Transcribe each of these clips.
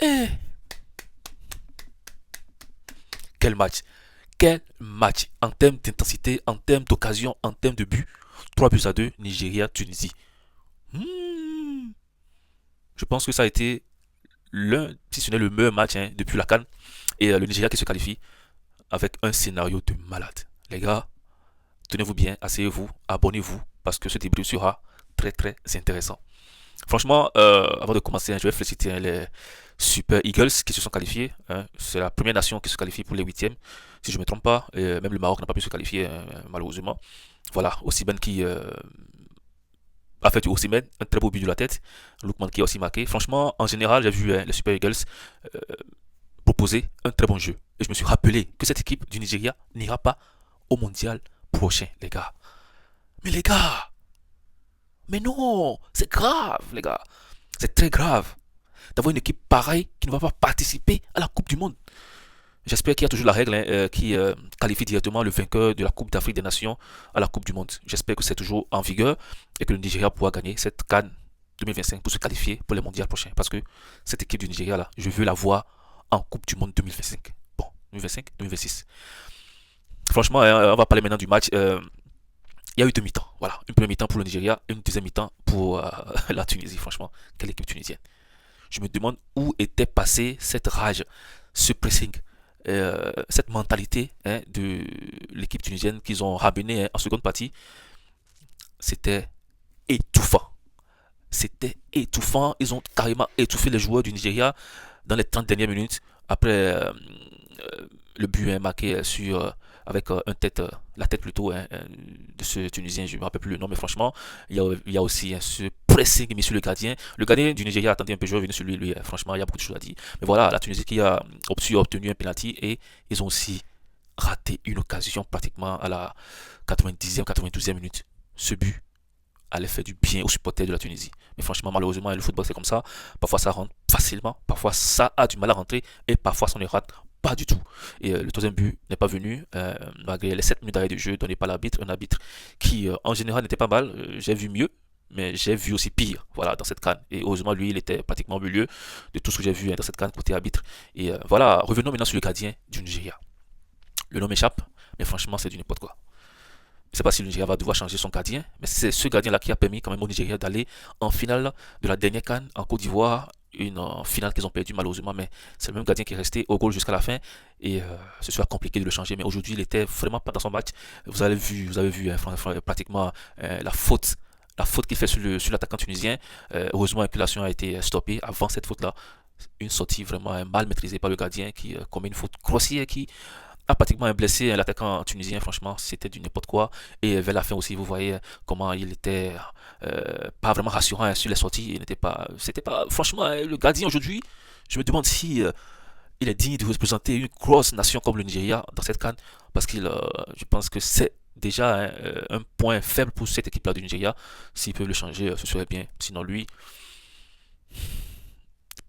Eh, quel match! Quel match! En termes d'intensité, en termes d'occasion, en termes de but. 3 buts à 2, Nigeria-Tunisie. Hmm, je pense que ça a été l'un, si ce n'est le meilleur match depuis la CAN. Et le Nigeria qui se qualifie avec un scénario de malade. Les gars, tenez-vous bien, asseyez-vous, abonnez-vous, parce que ce débrief sera très très intéressant. Franchement, avant de commencer, je vais féliciter les Super Eagles qui se sont qualifiés, hein. C'est la première nation qui se qualifie pour les huitièmes, si je ne me trompe pas. Et même le Maroc n'a pas pu se qualifier, malheureusement. Voilà, Osimhen qui a fait du Osimhen, un très beau but de la tête. Lookman qui a aussi marqué. Franchement, en général, j'ai vu les Super Eagles euh, proposer un très bon jeu. Et je me suis rappelé que cette équipe du Nigeria n'ira pas au mondial prochain, les gars. Mais les gars, mais non, c'est grave, les gars. C'est très grave d'avoir une équipe pareille qui ne va pas participer à la Coupe du Monde. J'espère qu'il y a toujours la règle qui qualifie directement le vainqueur de la Coupe d'Afrique des Nations à la Coupe du Monde. J'espère que c'est toujours en vigueur et que le Nigeria pourra gagner cette CAN 2025 pour se qualifier pour les mondiaux prochains. Parce que cette équipe du Nigeria, là, je veux la voir en Coupe du Monde 2025. Bon, 2025, 2026. Franchement, on va parler maintenant du match. Il y a eu deux mi-temps. Voilà, une première mi-temps pour le Nigeria et une deuxième mi-temps pour la Tunisie. Franchement, quelle équipe tunisienne. Je me demande où était passée cette rage, ce pressing, cette mentalité de l'équipe tunisienne qu'ils ont ramené en seconde partie. C'était étouffant. C'était étouffant. Ils ont carrément étouffé les joueurs du Nigeria dans les 30 dernières minutes après le but marqué sur avec la tête plutôt de ce Tunisien, je ne me rappelle plus le nom, mais franchement, il y a aussi ce pressing mis sur le gardien. Le gardien du Nigeria attendait un peu, je vais venir sur lui, franchement, il y a beaucoup de choses à dire. Mais voilà, la Tunisie qui a obtenu un penalty et ils ont aussi raté une occasion pratiquement à la 90e, 92e minute. Ce but allait faire du bien aux supporters de la Tunisie. Mais franchement, malheureusement, le football c'est comme ça. Parfois ça rentre facilement, parfois ça a du mal à rentrer et parfois ça ne rate pas du tout. Et le troisième but n'est pas venu malgré les 7 minutes d'arrêt de jeu donné par l'arbitre. Un arbitre qui en général n'était pas mal. J'ai vu mieux. Mais j'ai vu aussi pire, voilà, dans cette canne. Et heureusement, lui, il était pratiquement au milieu de tout ce que j'ai vu dans cette canne côté arbitre. Et voilà, revenons maintenant sur le gardien du Nigeria. Le nom m'échappe, mais franchement, c'est du n'importe quoi. Je ne sais pas si le Nigeria va devoir changer son gardien, mais c'est ce gardien-là qui a permis quand même au Nigeria d'aller en finale de la dernière CAN en Côte d'Ivoire, une finale qu'ils ont perdue malheureusement, mais c'est le même gardien qui est resté au goal jusqu'à la fin et ce sera compliqué de le changer, mais aujourd'hui il était vraiment pas dans son match. Vous avez vu pratiquement la faute qu'il fait sur l'attaquant tunisien. Heureusement que l'action a été stoppée avant cette faute-là. Une sortie vraiment mal maîtrisée par le gardien qui commet une faute grossière qui a pratiquement blessé l'attaquant tunisien. Franchement, c'était du n'importe quoi. Et vers la fin aussi, vous voyez comment il était pas vraiment rassurant sur les sorties. Il n'était pas, c'était pas, franchement, le gardien aujourd'hui, je me demande si il est digne de représenter une grosse nation comme le Nigeria dans cette CAN, parce qu'il, je pense que c'est déjà un point faible pour cette équipe-là du Nigeria. S'il peut le changer, ce serait bien. Sinon, lui,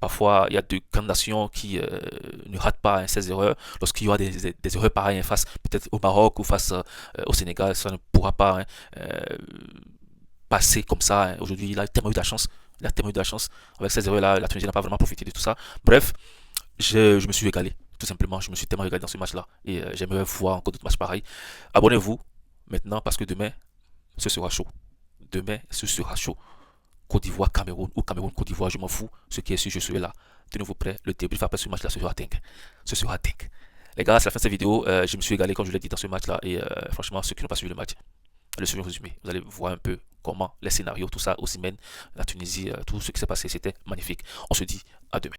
parfois, il y a de grandes nations qui ne ratent pas ces erreurs. Lorsqu'il y aura des erreurs pareilles face peut-être au Maroc ou face au Sénégal, ça ne pourra pas passer comme ça. Aujourd'hui, il a tellement eu de la chance. Il a tellement eu de la chance. Avec ces erreurs-là, la Tunisie n'a pas vraiment profité de tout ça. Bref, je me suis régalé. Tout simplement, je me suis tellement régalé dans ce match-là. Et j'aimerais voir encore d'autres matchs pareils. Abonnez-vous maintenant parce que demain, ce sera chaud. Demain, ce sera chaud. Côte d'Ivoire, Cameroun ou Cameroun, Côte d'Ivoire, je m'en fous. Ce qui est sûr, je serai là. Tenez-vous prêts. Le débrief après ce match-là, ce sera dingue. Ce sera dingue. Les gars, c'est la fin de cette vidéo. Je me suis régalé, comme je l'ai dit, dans ce match-là. Et franchement, ceux qui n'ont pas suivi le match, le suivre résumé. Vous allez voir un peu comment les scénarios, tout ça, Osimhen, la Tunisie, tout ce qui s'est passé, c'était magnifique. On se dit à demain.